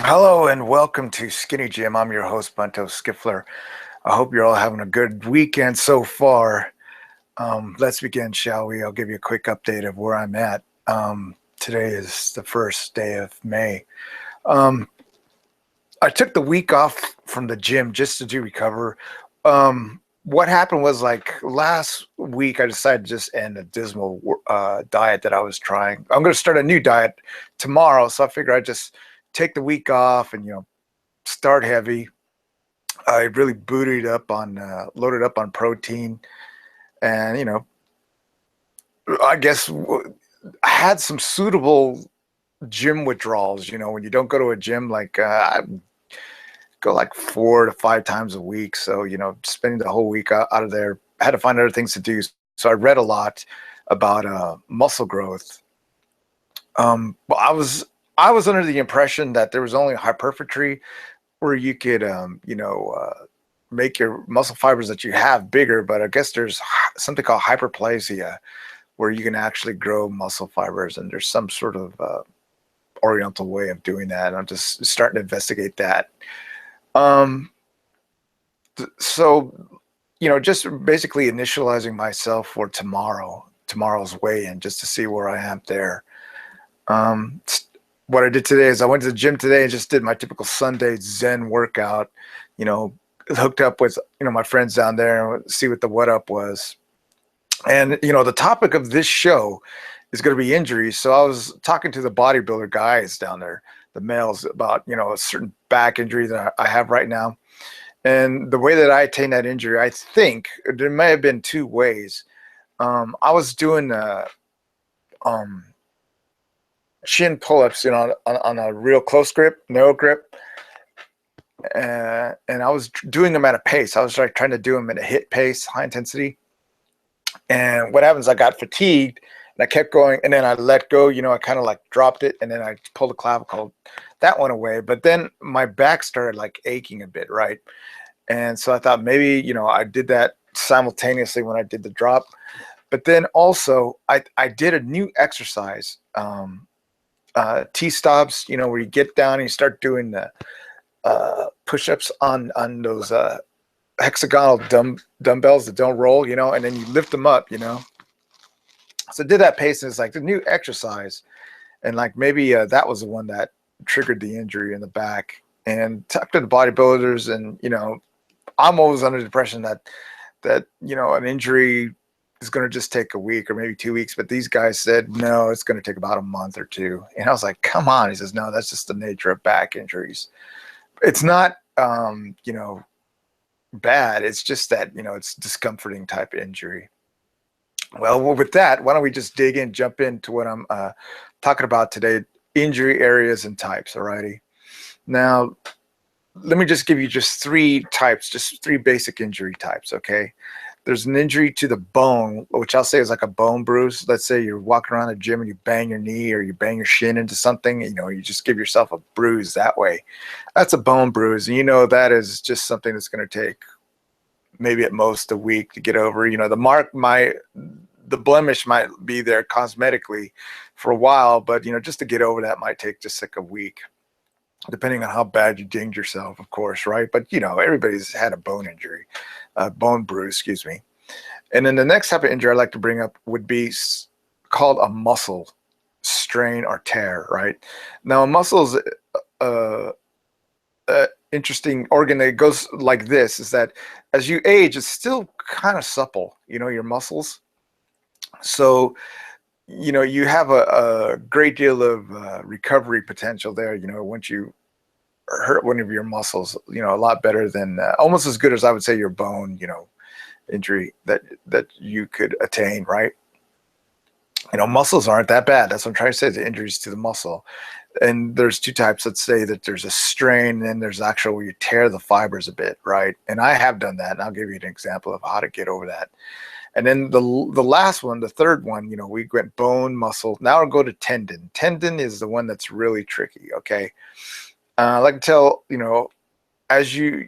Hello and welcome to SkinnyGYM. I'm your host, Bunto Skiffler. I hope you're all having a good weekend so far. Let's begin, shall we? I'll give you a quick update of where I'm at. Today is the first day of May. I took the week off from the gym just to recover. What happened was, like, last week I decided to just end a dismal diet that I was trying. I'm going to start a new diet tomorrow, so I figured I'd just take the week off and start heavy. I really booted up on loaded up on protein, and I guess I had some suitable gym withdrawals. When you don't go to a gym, like I go like 4 to 5 times a week, so spending the whole week out of there, I had to find other things to do. So I read a lot about muscle growth. But I was under the impression that there was only hypertrophy where you could make your muscle fibers that you have bigger, but I guess there's something called hyperplasia where you can actually grow muscle fibers, and there's some sort of oriental way of doing that. And I'm just starting to investigate that. So just basically initializing myself for tomorrow's weigh-in, just to see where I am there. What I did today is I went to the gym today and just did my typical Sunday Zen workout, hooked up with, my friends down there and see what the what up was. And, the topic of this show is going to be injuries. So I was talking to the bodybuilder guys down there, the males, about, a certain back injury that I have right now. And the way that I attained that injury, I think there may have been 2 ways. I was doing chin pull-ups, on a real close grip, narrow grip, and I was doing them at a pace. I was like trying to do them at a hit pace, high intensity. And what happens? I got fatigued, and I kept going, and then I let go. I kind of like dropped it, and then I pulled the clavicle. That went away, but then my back started like aching a bit, right? And so I thought maybe I did that simultaneously when I did the drop. But then also I did a new exercise. T-stops, where you get down and you start doing the push-ups on those hexagonal dumbbells that don't roll, and then you lift them up, So I did that pace, and it's like the new exercise, and like maybe that was the one that triggered the injury in the back. And talked to the bodybuilders, and I'm always under the impression that an injury is going to just take a week or maybe 2 weeks, but these guys said no, it's going to take about a month or 2. And I was like, come on. He says, no, that's just the nature of back injuries. It's not bad. It's just that it's discomforting type of injury. Well, with that, why don't we just jump into what I'm talking about today: injury areas and types. Alrighty. Now, let me just give you just 3 types, just 3 basic injury types. Okay. There's an injury to the bone, which I'll say is like a bone bruise. Let's say you're walking around the gym and you bang your knee or you bang your shin into something, you just give yourself a bruise that way. That's a bone bruise. And that is just something that's going to take maybe at most a week to get over. The blemish might be there cosmetically for a while, but just to get over that might take just like a week, depending on how bad you dinged yourself, of course, right? But everybody's had a bone injury, bone bruise, excuse me. And then the next type of injury I'd like to bring up would be called a muscle strain or tear, right? Now, a muscle is interesting organ that goes like this, is that as you age, it's still kind of supple, your muscles. So you have a great deal of recovery potential there. Once you hurt one of your muscles, a lot better than almost as good as I would say your bone, injury that you could attain, right? Muscles aren't that bad. That's what I'm trying to say, the injuries to the muscle. And there's 2 types. Let's say that there's a strain, and there's actual where you tear the fibers a bit, right? And I have done that, and I'll give you an example of how to get over that. And then the last one, the third one, we went bone, muscle. Now I'll go to tendon. Tendon is the one that's really tricky, okay? I like to tell, as you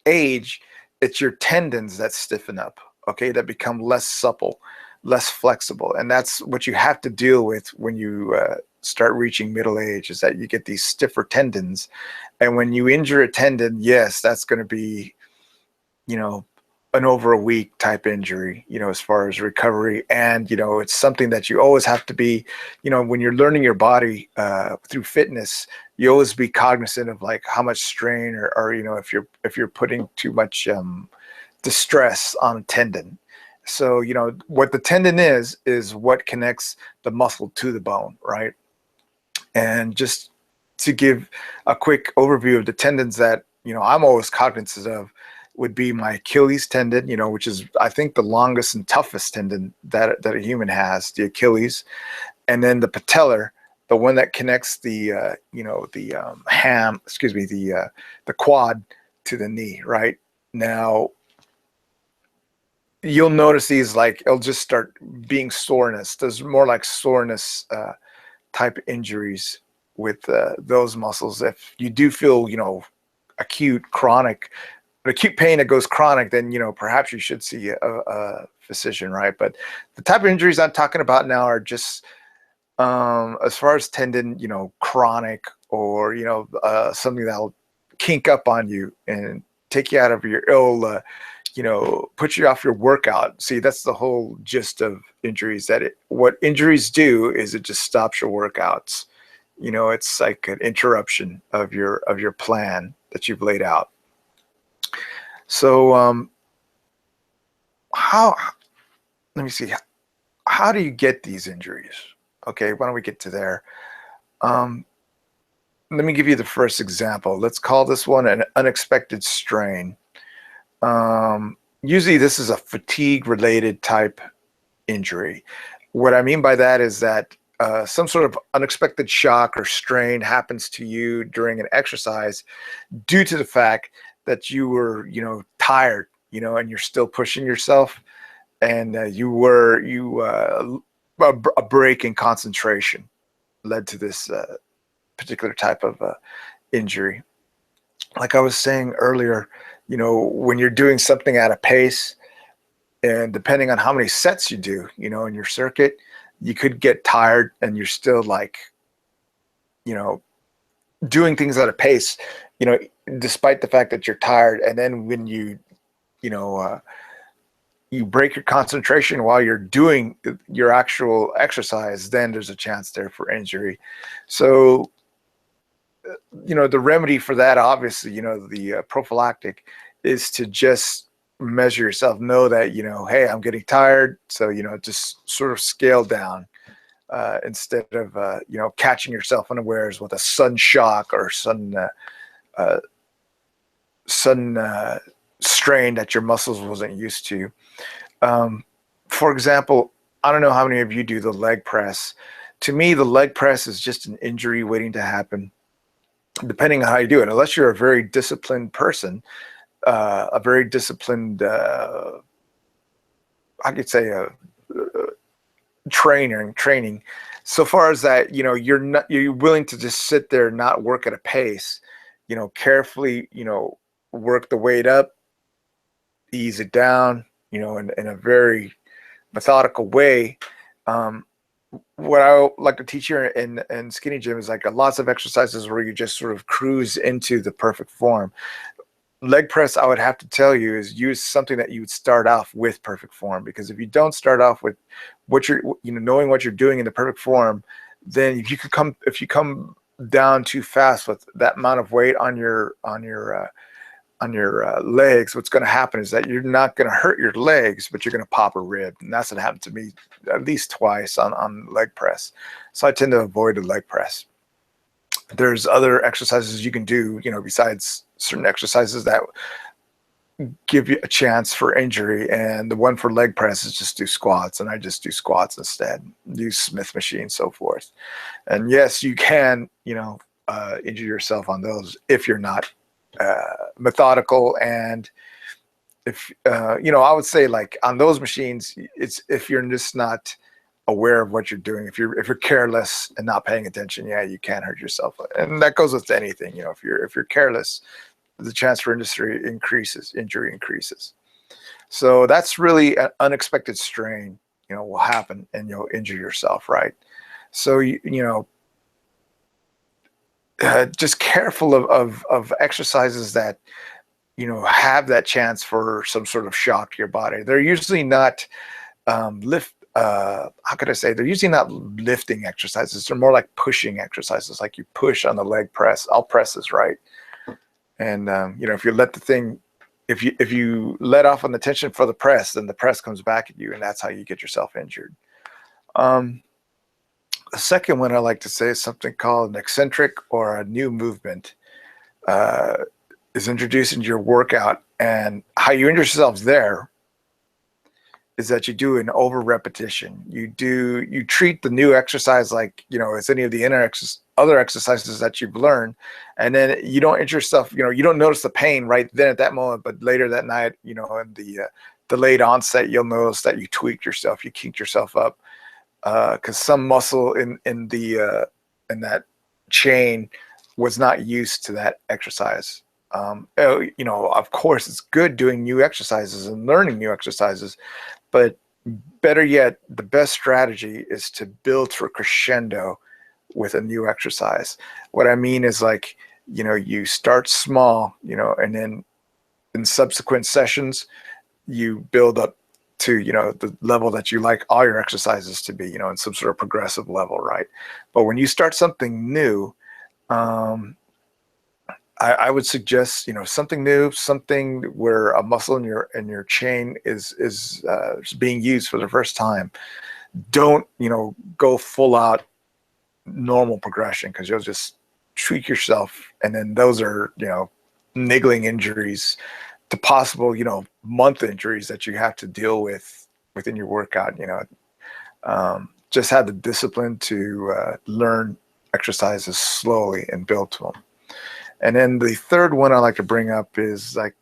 age, it's your tendons that stiffen up, okay, that become less supple, less flexible. And that's what you have to deal with when you start reaching middle age, is that you get these stiffer tendons. And when you injure a tendon, yes, that's going to be, you know, an over a week type injury, you know, as far as recovery. And, you know, it's something that you always have to be, you know, when you're learning your body through fitness, you always be cognizant of like how much strain or you know, if you're putting too much distress on a tendon. So, you know, what the tendon is what connects the muscle to the bone, right? And just to give a quick overview of the tendons that, you know, I'm always cognizant of, would be my Achilles tendon, you know, which is, I think, the longest and toughest tendon that a human has, the Achilles. And then the patellar, the one that connects the, you know, the the quad to the knee, right? Now, you'll notice these, like, it'll just start being soreness. There's more like soreness type injuries with those muscles. If you do feel, you know, acute pain that goes chronic, then, you know, perhaps you should see a physician, right? But the type of injuries I'm talking about now are just, as far as tendon, you know, chronic, or, you know, something that'll kink up on you and take you out of your you know, put you off your workout. See, that's the whole gist of injuries, that what injuries do is it just stops your workouts. You know, it's like an interruption of your plan that you've laid out. So let me see, how do you get these injuries? Okay, why don't we get to there? Let me give you the first example. Let's call this one an unexpected strain. Usually this is a fatigue related type injury. What I mean by that is that some sort of unexpected shock or strain happens to you during an exercise due to the fact that you were, you know, tired, you know, and you're still pushing yourself, and a break in concentration led to this particular type of injury. Like I was saying earlier, you know, when you're doing something at a pace, and depending on how many sets you do, you know, in your circuit, you could get tired and you're still, like, you know, doing things at a pace, you know, despite the fact that you're tired. And then when you know, you break your concentration while you're doing your actual exercise, then there's a chance there for injury. So, you know, the remedy for that, obviously, you know, the prophylactic is to just measure yourself, know that, you know, hey, I'm getting tired. So, you know, just sort of scale down instead of, you know, catching yourself unawares with a sudden shock or sudden strain that your muscles wasn't used to. For example, I don't know how many of you do the leg press. To me, the leg press is just an injury waiting to happen, depending on how you do it. Unless you're a very disciplined person, a very disciplined, I could say training. So far as that, you know, you're willing to just sit there and not work at a pace, you know, carefully, you know, work the weight up, ease it down, you know, in a very methodical way. What I like to teach here in SkinnyGYM is like lots of exercises where you just sort of cruise into the perfect form. Leg press, I would have to tell you, is use something that you would start off with perfect form, because if you don't start off with what you're, you know, knowing what you're doing in the perfect form, then if you come down too fast with that amount of weight on your legs, what's going to happen is that you're not going to hurt your legs, but you're going to pop a rib. And that's what happened to me at least twice on leg press. So I tend to avoid the leg press. There's other exercises you can do, you know, besides certain exercises that give you a chance for injury. And the one for leg press is just do squats. And I just do squats instead, use Smith machine, so forth. And yes, you can, you know, injure yourself on those if you're not methodical. And if you know, I would say, like, on those machines, it's if you're just not aware of what you're doing, if you're careless and not paying attention, yeah, you can hurt yourself. And that goes with anything, you know, if you're careless, the chance for injury increases. So that's really an unexpected strain, you know, will happen, and you'll injure yourself, right? So you know, just careful of exercises that, have that chance for some sort of shock to your body. They're usually not how could I say, they're usually not lifting exercises. They're more like pushing exercises, like you push on the leg press. I'll press this, right? And if you let the thing, if you let off on the tension for the press, then the press comes back at you, and that's how you get yourself injured. The second one I like to say is something called an eccentric or a new movement. Is introduced into your workout, and how you injure yourselves there is that you do an over repetition. You treat the new exercise like, as any of the other exercises that you've learned, and then you don't injure yourself, you don't notice the pain right then at that moment, but later that night, in the delayed onset, you'll notice that you tweaked yourself, you kinked yourself up, because some muscle in that chain was not used to that exercise. Of course, it's good doing new exercises and learning new exercises, but better yet, the best strategy is to build to a crescendo with a new exercise. What I mean is, like, you start small, and then in subsequent sessions, you build up to, the level that you like all your exercises to be, in some sort of progressive level, right? But when you start something new, I would suggest, something new, something where a muscle in your chain is being used for the first time. Don't, go full out normal progression, because you'll just tweak yourself, and then those are, niggling injuries to possible, month injuries that you have to deal with within your workout. Just have the discipline to learn exercises slowly and build to them. And then the third one I like to bring up is, like,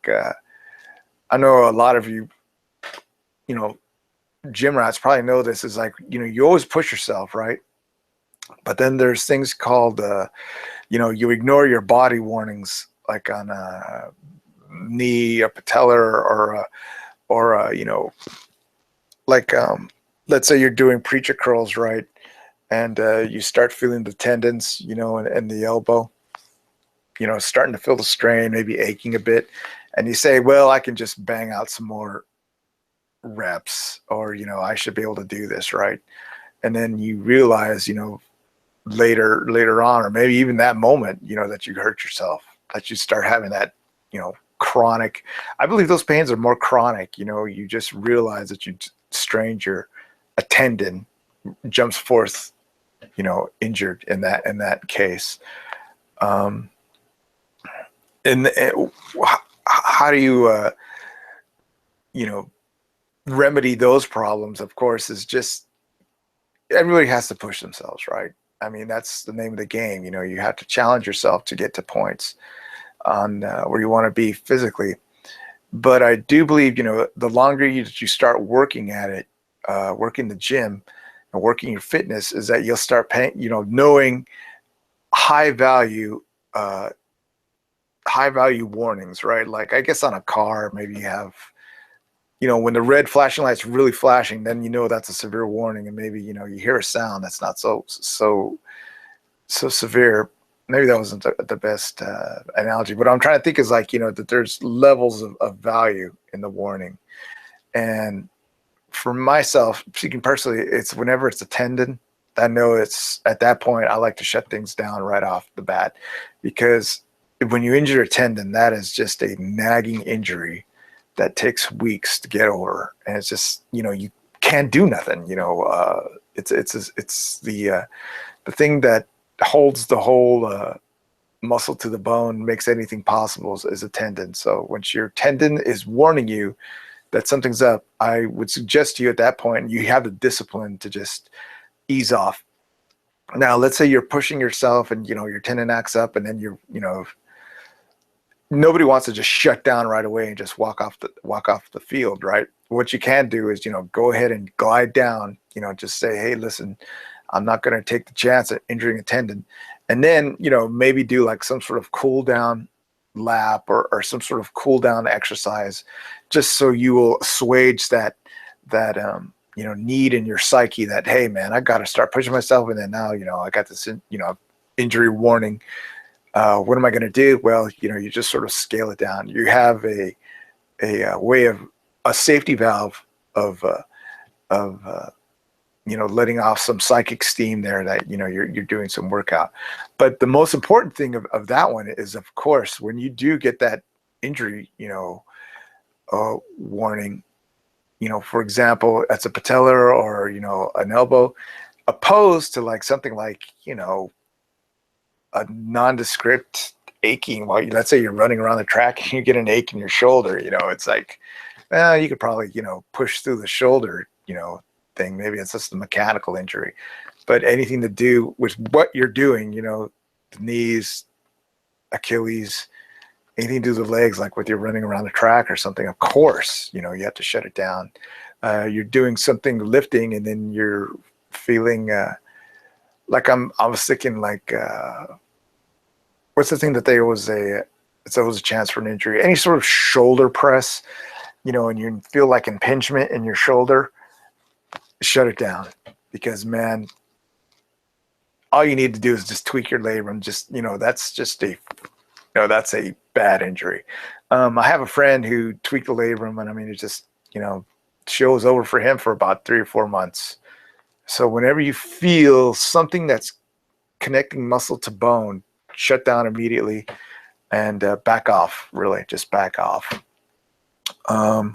I know a lot of you, gym rats probably know this, is like, you always push yourself, right? But then there's things called, you ignore your body warnings, like on a knee, a patella, or like, let's say you're doing preacher curls, right? And you start feeling the tendons, in the elbow, starting to feel the strain, maybe aching a bit. And you say, well, I can just bang out some more reps, or, I should be able to do this, right? And then you realize, later on, or maybe even that moment, that you hurt yourself, that you start having that, chronic, I believe those pains are more chronic. You just realize that you strained a tendon, jumps forth, injured in that case. And how do you, remedy those problems? Of course, is just, everybody has to push themselves, right? I mean, that's the name of the game. You have to challenge yourself to get to points on where you want to be physically. But I do believe, the longer that you start working at it, working the gym and working your fitness, is that you'll start paying, knowing high value warnings, right? Like, I guess on a car, maybe you have, when the red flashing light's really flashing, then that's a severe warning. And maybe, you hear a sound that's not so severe. Maybe that wasn't the best analogy, but I'm trying to think is, like, that there's levels of value in the warning. And for myself, speaking personally, it's whenever it's a tendon, I know it's at that point, I like to shut things down right off the bat, because when you injure a tendon, that is just a nagging injury that takes weeks to get over. And it's just, you can't do nothing, it's the thing that holds the whole muscle to the bone, makes anything possible, is a tendon. So once your tendon is warning you that something's up, I would suggest to you at that point, you have the discipline to just ease off. Now, let's say you're pushing yourself and, your tendon acts up, and then nobody wants to just shut down right away and just walk off the field, right? What you can do is, go ahead and glide down, just say, hey, listen, I'm not going to take the chance of injuring a tendon. And then, maybe do like some sort of cool down lap, or some sort of cool down exercise, just so you will assuage that need in your psyche that, hey man, I got to start pushing myself. And then now, I got this, injury warning What am I going to do? Well, you just sort of scale it down. You have a way of a safety valve of letting off some psychic steam there that you're doing some workout. But the most important thing of that one is, of course, when you do get that injury, warning, for example, it's a patella or an elbow, opposed to like something like a nondescript aching while let's say you're running around the track and you get an ache in your shoulder. It's like, well, you could probably push through the shoulder thing. Maybe it's just a mechanical injury, but anything to do with what you're doing, the knees, Achilles, anything to do with the legs, like with you're running around the track or something, of course, you have to shut it down. You're doing something lifting and then you're feeling like I was thinking like, what's the thing that they always say? It's always a chance for an injury. Any sort of shoulder press, and you feel like impingement in your shoulder, shut it down, because man, all you need to do is just tweak your labrum. Just that's just that's a bad injury. I have a friend who tweaked the labrum, and I mean, it just show was over for him for about 3 or 4 months. So whenever you feel something that's connecting muscle to bone, shut down immediately and back off. Really, just back off. Yeah,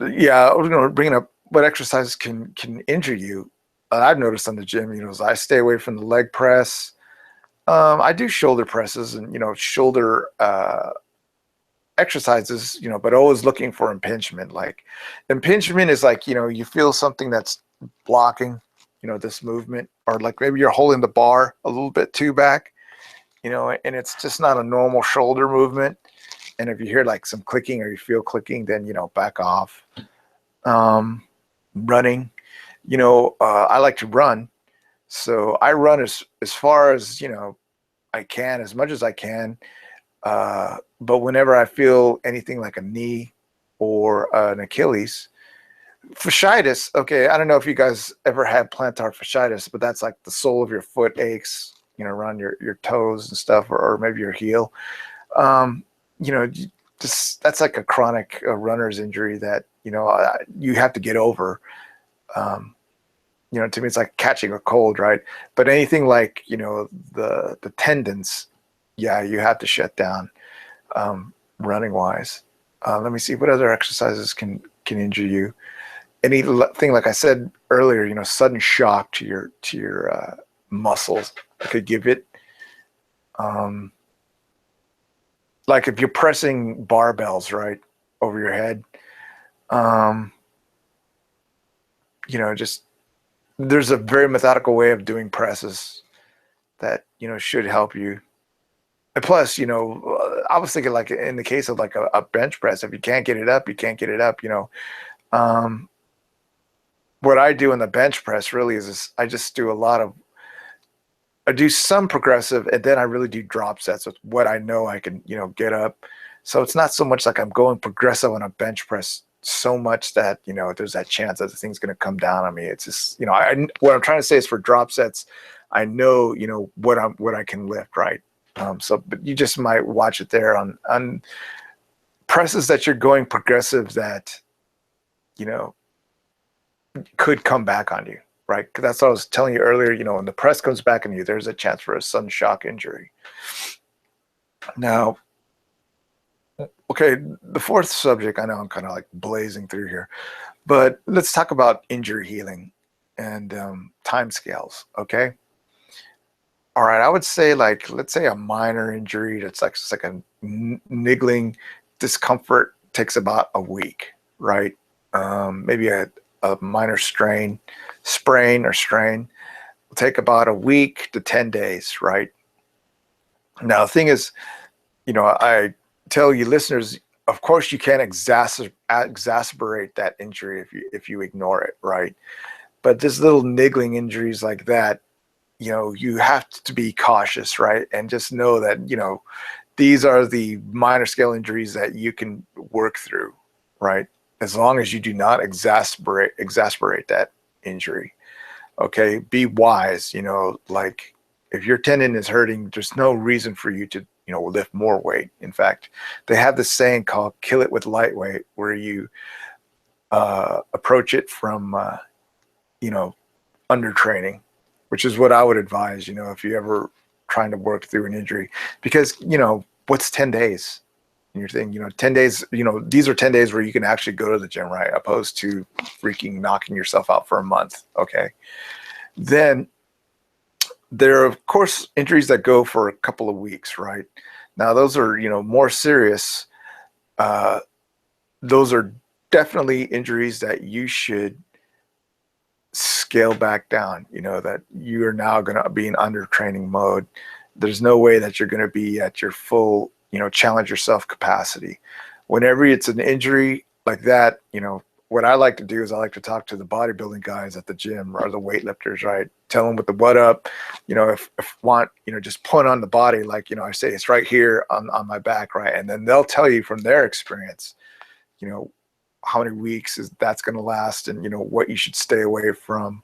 I was going to bring up what exercises can injure you. I've noticed on the gym, is I stay away from the leg press. I do shoulder presses and shoulder exercises, but always looking for impingement. Like impingement is like you feel something that's blocking this movement, or like maybe you're holding the bar a little bit too back, and it's just not a normal shoulder movement. And if you hear like some clicking or you feel clicking, then back off. Running, I like to run, so I run as far as I can, as much as I can. But whenever I feel anything like a knee or an Achilles, fasciitis. Okay, I don't know if you guys ever had plantar fasciitis, but that's like the sole of your foot aches, around your toes and stuff, or maybe your heel. That's like a chronic runner's injury that you have to get over. To me, it's like catching a cold, right? But anything like the tendons, yeah, you have to shut down running wise. Let me see what other exercises can injure you. Anything like I said earlier, sudden shock to your muscles could give it. Like if you're pressing barbells right over your head, just there's a very methodical way of doing presses that should help you. And plus, I was thinking like in the case of like a bench press, if you can't get it up, you can't get it up. What I do in the bench press really is I just do I do some progressive, and then I really do drop sets with what I know I can, get up. So it's not so much like I'm going progressive on a bench press so much that, there's that chance that the thing's going to come down on me. It's just, what I'm trying to say is for drop sets, I know, what I can lift, right? But you just might watch it there on presses that you're going progressive that, could come back on you. Right, because that's what I was telling you earlier. When the press comes back on you, there's a chance for a sudden shock injury. Now, okay, the fourth subject, I know I'm kind of like blazing through here, but let's talk about injury healing and time scales, okay? All right, I would say like, let's say a minor injury that's like just like a niggling discomfort takes about a week, right? Maybe a minor sprain will take about a week to 10 days, right? Now, the thing is, I tell you listeners, of course you can't exacerbate that injury if you ignore it, right? But just little niggling injuries like that, you have to be cautious, right? And just know that, these are the minor scale injuries that you can work through, right? As long as you do not exacerbate that injury. Okay, be wise, like if your tendon is hurting, there's no reason for you to, lift more weight. In fact, they have this saying called "kill it with lightweight," where you approach it from, under training, which is what I would advise, if you ever trying to work through an injury, because, what's 10 days in your thing, 10 days, these are 10 days where you can actually go to the gym, right? Opposed to freaking knocking yourself out for a month. Okay. Then there are, of course, injuries that go for a couple of weeks, right? Now, those are, more serious. Those are definitely injuries that you should scale back down, that you are now going to be in under training mode. There's no way that you're going to be at your full, challenge yourself capacity. Whenever it's an injury like that, what I like to do is I like to talk to the bodybuilding guys at the gym or the weightlifters, right? Tell them with the what up, if want, just point on the body, like, I say it's right here on my back, right? And then they'll tell you from their experience, how many weeks that's going to last, and what you should stay away from,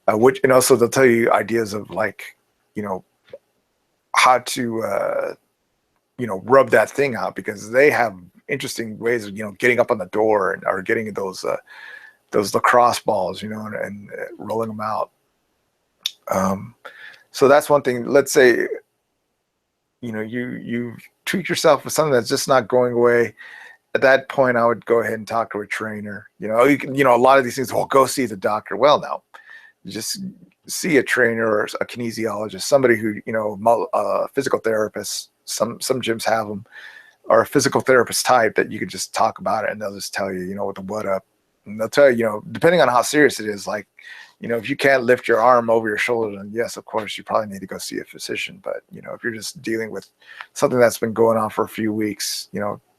and also they'll tell you ideas of, like, how to rub that thing out, because they have interesting ways of getting up on the door or getting those lacrosse balls, and rolling them out. So that's one thing. Let's say you tweak yourself with something that's just not going away. At that point, I would go ahead and talk to a trainer. You can, a lot of these things, well, go see the doctor. Well, no, just see a trainer or a kinesiologist, somebody who, physical therapist. Some gyms have them, or a physical therapist type that you could just talk about it, and they'll just tell you, with the what up. And they'll tell you, depending on how serious it is, like, if you can't lift your arm over your shoulder, then yes, of course, you probably need to go see a physician. But, if you're just dealing with something that's been going on for a few weeks,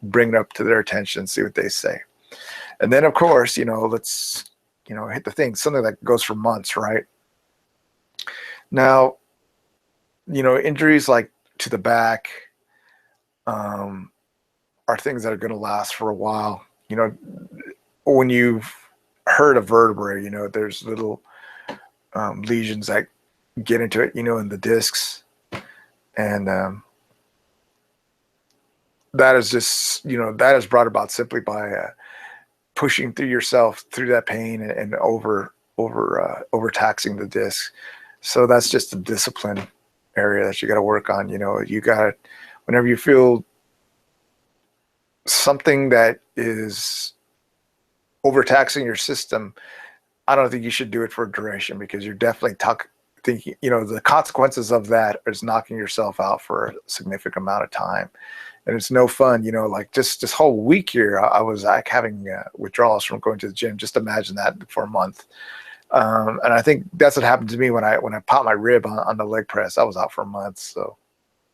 bring it up to their attention and see what they say. And then, of course, let's, hit the thing, something that goes for months, right? Now, injuries like to the back are things that are going to last for a while. When you've hurt a vertebrae, there's little lesions that get into it, in the discs, and that is just, that is brought about simply by pushing through yourself through that pain and overtaxing the disc. So that's just a discipline area that you got to work on. You got, whenever you feel something that is overtaxing your system, I don't think you should do it for a duration, because you're definitely thinking, the consequences of that is knocking yourself out for a significant amount of time. And it's no fun, like just this whole week here, I was like having withdrawals from going to the gym. Just imagine that for a month. And I think that's what happened to me when I popped my rib on the leg press. I was out for a month. So,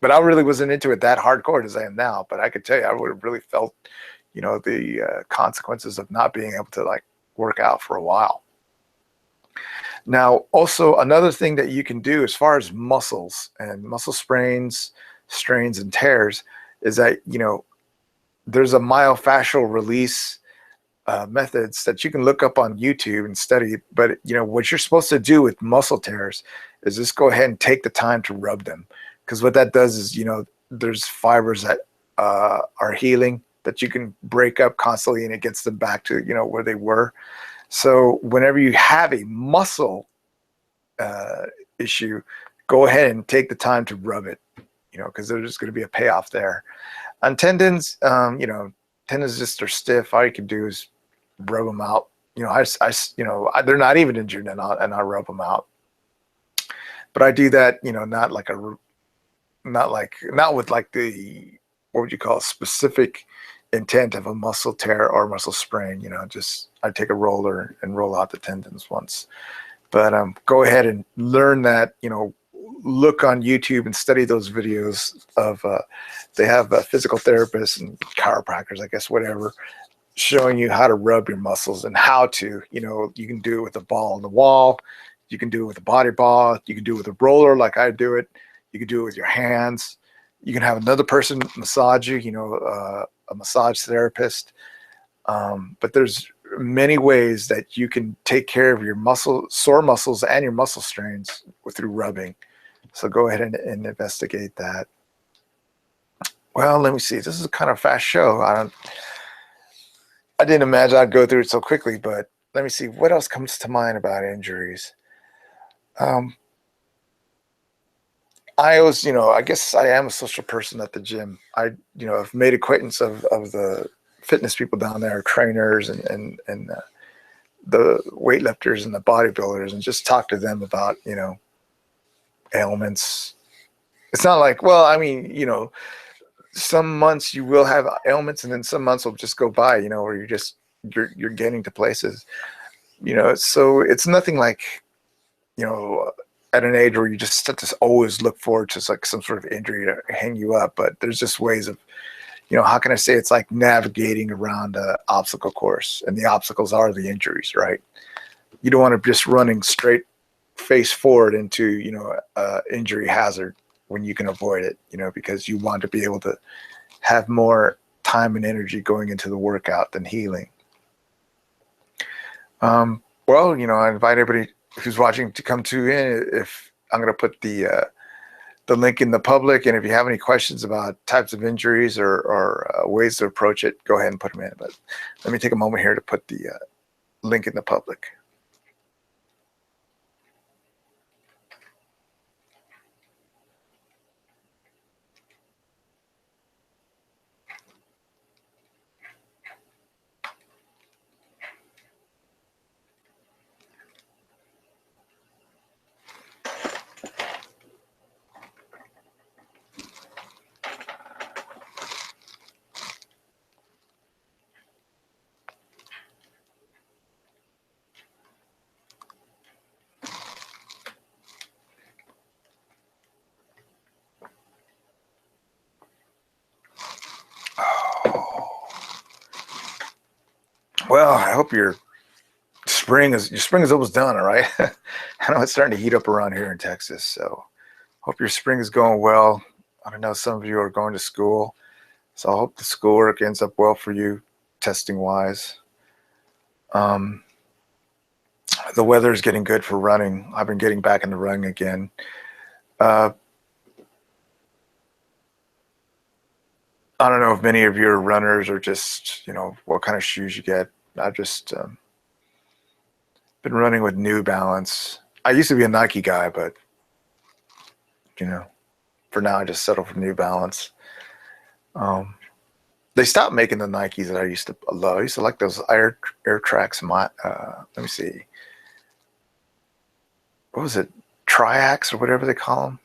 but I really wasn't into it that hardcore as I am now. But I could tell you, I would have really felt, the consequences of not being able to, like, work out for a while. Now, also another thing that you can do as far as muscles and muscle sprains, strains, and tears is that, there's a myofascial release methods that you can look up on YouTube and study. But, what you're supposed to do with muscle tears is just go ahead and take the time to rub them. Because what that does is, there's fibers that are healing that you can break up constantly, and it gets them back to, where they were. So whenever you have a muscle issue, go ahead and take the time to rub it, because there's going to be a payoff there. On tendons, tendons just are stiff. All you can do is rub them out. They're not even injured, and I rub them out. But I do that, not with like the, what would you call, specific intent of a muscle tear or muscle sprain. Just I take a roller and roll out the tendons once. But go ahead and learn that, look on YouTube and study those videos of, they have physical therapists and chiropractors, I guess, whatever, showing you how to rub your muscles and how to, you can do it with a ball on the wall. You can do it with a body ball. You can do it with a roller like I do it. You can do it with your hands. You can have another person massage you, a massage therapist. But there's many ways that you can take care of your sore muscles and your muscle strains through rubbing. So go ahead and investigate that. Well, let me see. This is a kind of fast show. I didn't imagine I'd go through it so quickly, but let me see. What else comes to mind about injuries? I always, I guess I am a social person at the gym. I've made acquaintance of the fitness people down there, trainers and the weightlifters and the bodybuilders, and just talk to them about, ailments. It's not like, well, I mean, some months you will have ailments, and then some months will just go by, where you're getting to places, so it's nothing like, at an age where you just have to always look forward to like some sort of injury to hang you up. But there's just ways of, how can I say, it's like navigating around an obstacle course, and the obstacles are the injuries, right? You don't want to just running straight face forward into, injury hazard when you can avoid it, because you want to be able to have more time and energy going into the workout than healing. Well, I invite everybody who's watching to come to in. If I'm going to put the link in the public, and if you have any questions about types of injuries or ways to approach it, go ahead and put them in. But let me take a moment here to put the link in the public. Well, I hope your spring is almost done, all right? I know it's starting to heat up around here in Texas, so hope your spring is going well. I know some of you are going to school, so I hope the schoolwork ends up well for you, testing-wise. The weather is getting good for running. I've been getting back into running again. I don't know if many of you are runners or just, what kind of shoes you get. I've just been running with New Balance. I used to be a Nike guy, but, for now I just settle for New Balance. They stopped making the Nikes that I used to love. I used to like those Air Tracks. Let me see. What was it? Triax or whatever they call them.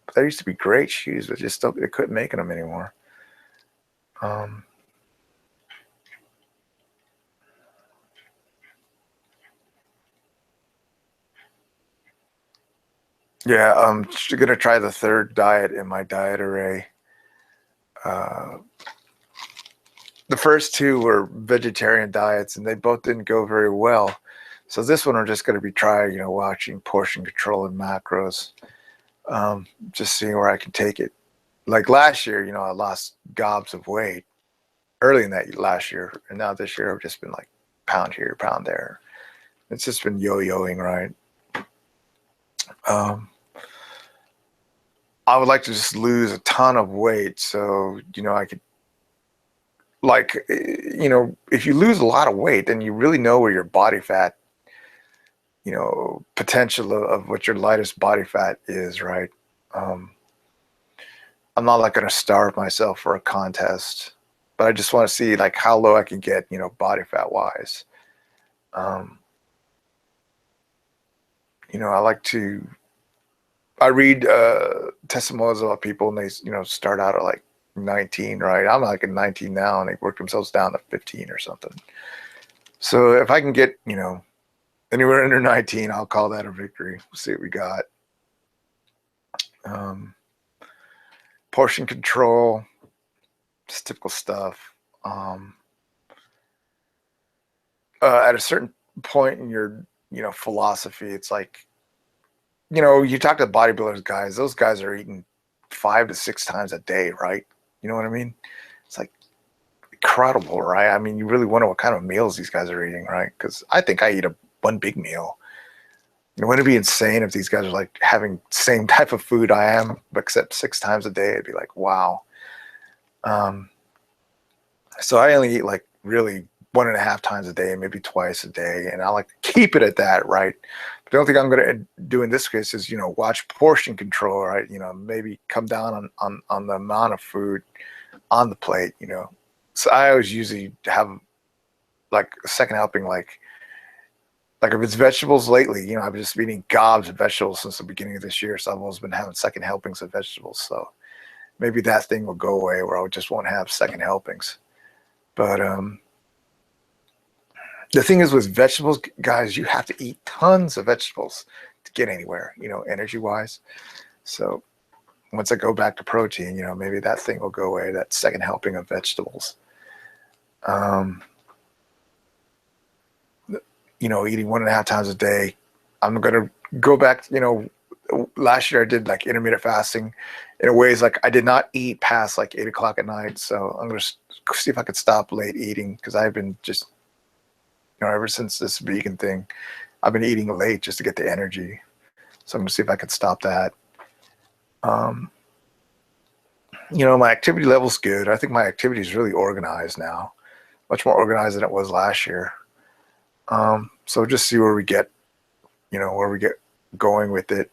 But they used to be great shoes, but just they couldn't make them anymore. Yeah, I'm gonna try the third diet in my diet array. The first two were vegetarian diets, and they both didn't go very well. So this one I'm just going to be trying, watching portion control and macros, just seeing where I can take it. Like last year, I lost gobs of weight early in that last year, and now this year I've just been like pound here, pound there. It's just been yo-yoing, right? I would like to just lose a ton of weight, so I could, like, if you lose a lot of weight, then you really know where your body fat, potential of what your lightest body fat is, right? I'm not like going to starve myself for a contest, but I just want to see like how low I can get, body fat wise. I read testimonials about people, and they, start out at like 19, right? I'm like at 19 now, and they work themselves down to 15 or something. So if I can get, anywhere under 19, I'll call that a victory. We'll see what we got. Portion control, just typical stuff. At a certain point in your, philosophy, it's like, you talk to bodybuilders guys, those guys are eating 5 to 6 times a day, right? You know what I mean? It's like incredible, right? I mean, you really wonder what kind of meals these guys are eating, right? Because I think I eat one big meal, wouldn't it be insane if these guys are like having same type of food I am, but except 6 times a day? It'd be like, wow. So I only eat like really 1.5 times a day, maybe twice a day, and I like to keep it at that, right? But the only thing I'm going to do in this case is, watch portion control, right? Maybe come down on the amount of food on the plate, So I always usually have like a second helping, like if it's vegetables lately, I've just been eating gobs of vegetables since the beginning of this year. So I've always been having second helpings of vegetables. So maybe that thing will go away where I just won't have second helpings. But the thing is with vegetables, guys, you have to eat tons of vegetables to get anywhere, energy wise. So once I go back to protein, maybe that thing will go away, that second helping of vegetables. Eating 1.5 times a day. I'm going to go back, last year I did like intermittent fasting in a ways like I did not eat past like 8 o'clock at night. So I'm going to see if I could stop late eating, because I've been just, ever since this vegan thing, I've been eating late just to get the energy. So I'm going to see if I could stop that. My activity level's good. I think my activity is really organized now, much more organized than it was last year. So just see where we get, going with it.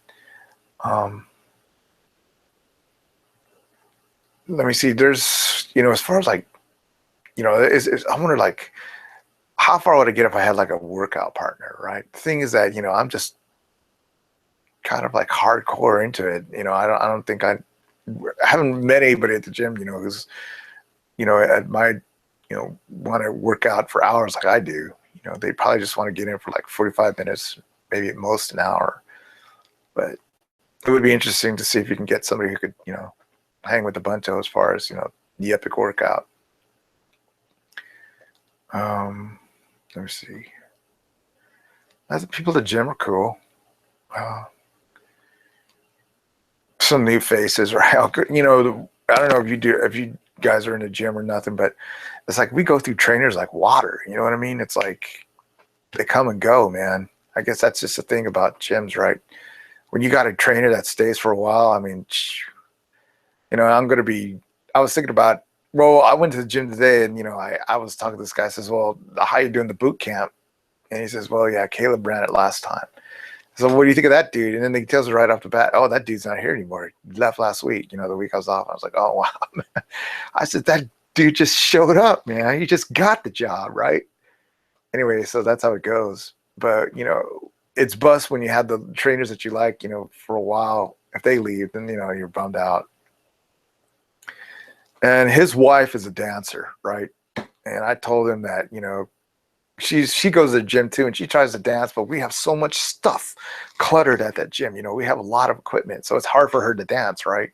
Let me see. There's, as far as like, I wonder like, how far would I get if I had like a workout partner, right? The thing is that, I'm just kind of like hardcore into it. I don't think I haven't met anybody at the gym, who's, at my, want to work out for hours like I do. They probably just want to get in for like 45 minutes, maybe at most an hour. But it would be interesting to see if you can get somebody who could, hang with the Bunto as far as, the epic workout. Let me see. The people at the gym are cool. Some new faces, right? I don't know if you guys are in the gym or nothing, but it's like we go through trainers like water. You know what I mean? It's like they come and go, man. I guess that's just the thing about gyms, right? When you got a trainer that stays for a while, I mean, I was thinking about, well, I went to the gym today and, I was talking to this guy, says, well, how you doing the boot camp? And he says, well, yeah, Caleb ran it last time. So what do you think of that dude? And then he tells me right off the bat, oh, that dude's not here anymore. He left last week, the week I was off. I was like, oh, wow. Man. I said, that dude just showed up, man. He just got the job, right? Anyway, so that's how it goes. But, it's bust when you have the trainers that you like, for a while. If they leave, then, you're bummed out. And his wife is a dancer, right? And I told him that, she goes to the gym too, and she tries to dance, but we have so much stuff cluttered at that gym. We have a lot of equipment, so it's hard for her to dance, right?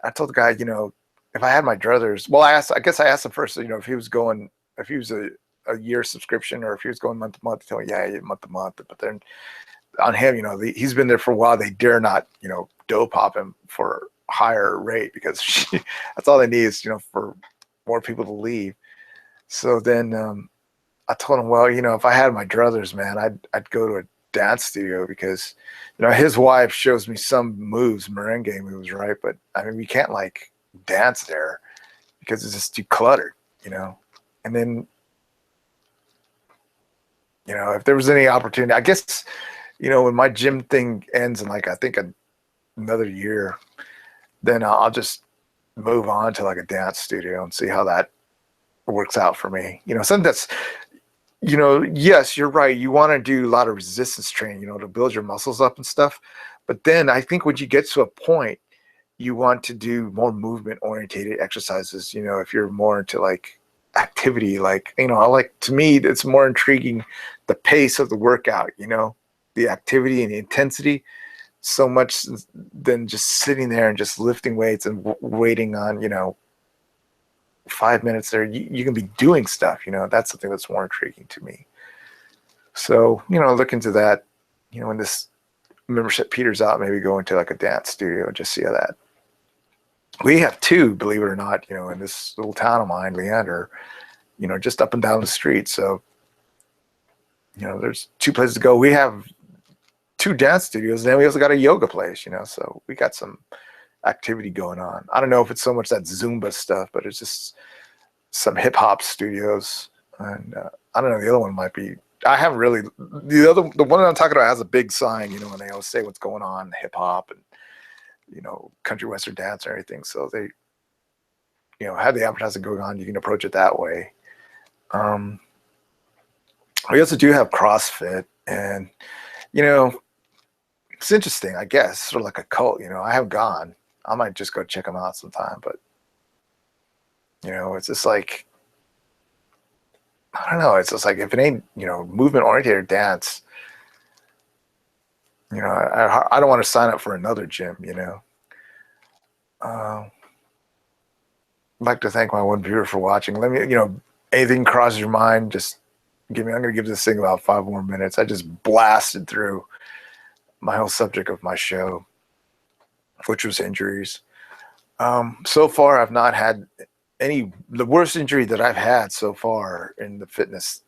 I told the guy, if I had my druthers, well, I guess I asked him first, if he was a year subscription or if he was going month to month. He told me, yeah, month to month. But then on him, he's been there for a while. They dare not, dope hop him for a higher rate because that's all they need is, for more people to leave. So then, I told him, well, if I had my druthers, man, I'd go to a dance studio because, his wife shows me some moves, merengue moves, right? But I mean, we can't like dance there because it's just too cluttered, And then, if there was any opportunity, I guess, when my gym thing ends in like, I think another year, then I'll just move on to like a dance studio and see how that works out for me. Something that's, yes, you're right. You want to do a lot of resistance training, to build your muscles up and stuff. But then I think when you get to a point, you want to do more movement orientated exercises. If you're more into like activity, like, to me, it's more intriguing the pace of the workout, the activity and the intensity so much than just sitting there and just lifting weights and waiting on, 5 minutes there. You can be doing stuff, that's something that's more intriguing to me. So, look into that, when this membership peters out, maybe go into like a dance studio and just see how that. We have two, believe it or not, in this little town of mine, Leander, just up and down the street. So, there's two places to go. We have 2 dance studios, and then we also got a yoga place, you know, so we got some activity going on. I don't know if it's so much that Zumba stuff, but it's just some hip hop studios. And I don't know, the other one might be, I haven't really, the one that I'm talking about has a big sign, you know, and they always say what's going on, hip hop and, you know, country western dance and everything. So they, you know, have the advertising going on. You can approach it that way. We also do have CrossFit, and, you know, it's interesting, I guess, sort of like a cult, you know. I haven't gone. I might just go check them out sometime, but, you know, it's just like, I don't know. It's just like, if it ain't, you know, movement oriented dance, you know, I don't want to sign up for another gym, you know. I'd like to thank my one viewer for watching. Let me, you know, anything crosses your mind, just give me, I'm going to give this thing about 5 more minutes. I just blasted through my whole subject of my show, which was injuries. So far, I've not had any, the worst injury that I've had so far in the fitness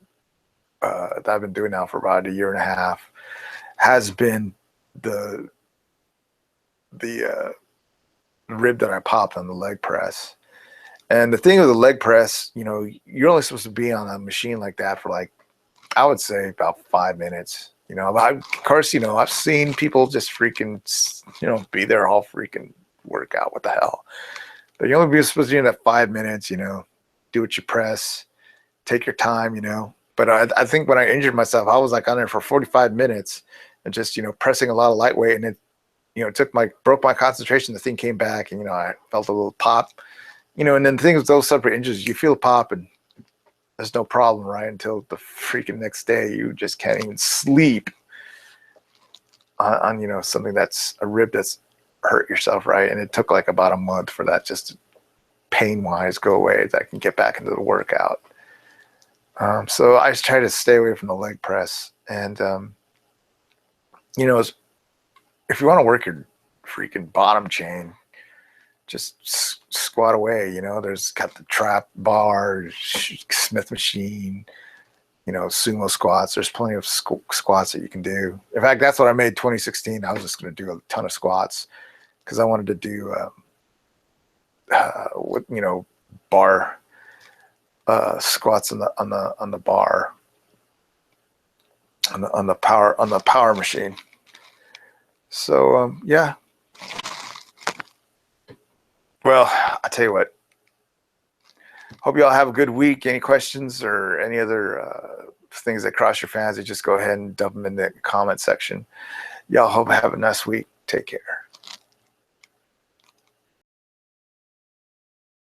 that I've been doing now for about 1.5 years has been the rib that I popped on the leg press. And the thing with the leg press, you know, you're only supposed to be on a machine like that for, like, I would say about 5 minutes. You know, of course, you know, I've seen people just freaking, you know, be there all freaking workout. What the hell? But you're only supposed to do that 5 minutes, you know, do what you press, take your time, you know. But I think when I injured myself, I was like on there for 45 minutes and just, you know, pressing a lot of lightweight, and it, you know, broke my concentration. The thing came back, and, you know, I felt a little pop, you know. And then the thing with those separate injuries, you feel a pop and there's no problem, right? Until the freaking next day, you just can't even sleep on, you know, something that's a rib that's hurt yourself, right? And it took like about a month for that just pain-wise go away, that I can get back into the workout. So I just try to stay away from the leg press. And, you know, if you want to work your freaking bottom chain, just squat away, you know. There's got the trap bar, Smith machine, you know, sumo squats. There's plenty of squats that you can do. In fact, that's what I made 2016. I was just going to do a ton of squats because I wanted to do, you know, bar squats on the bar, on the power machine. So yeah. Well, I tell you what. Hope you all have a good week. Any questions or any other things that cross your fancy, just go ahead and dump them in the comment section. Y'all hope have a nice week. Take care.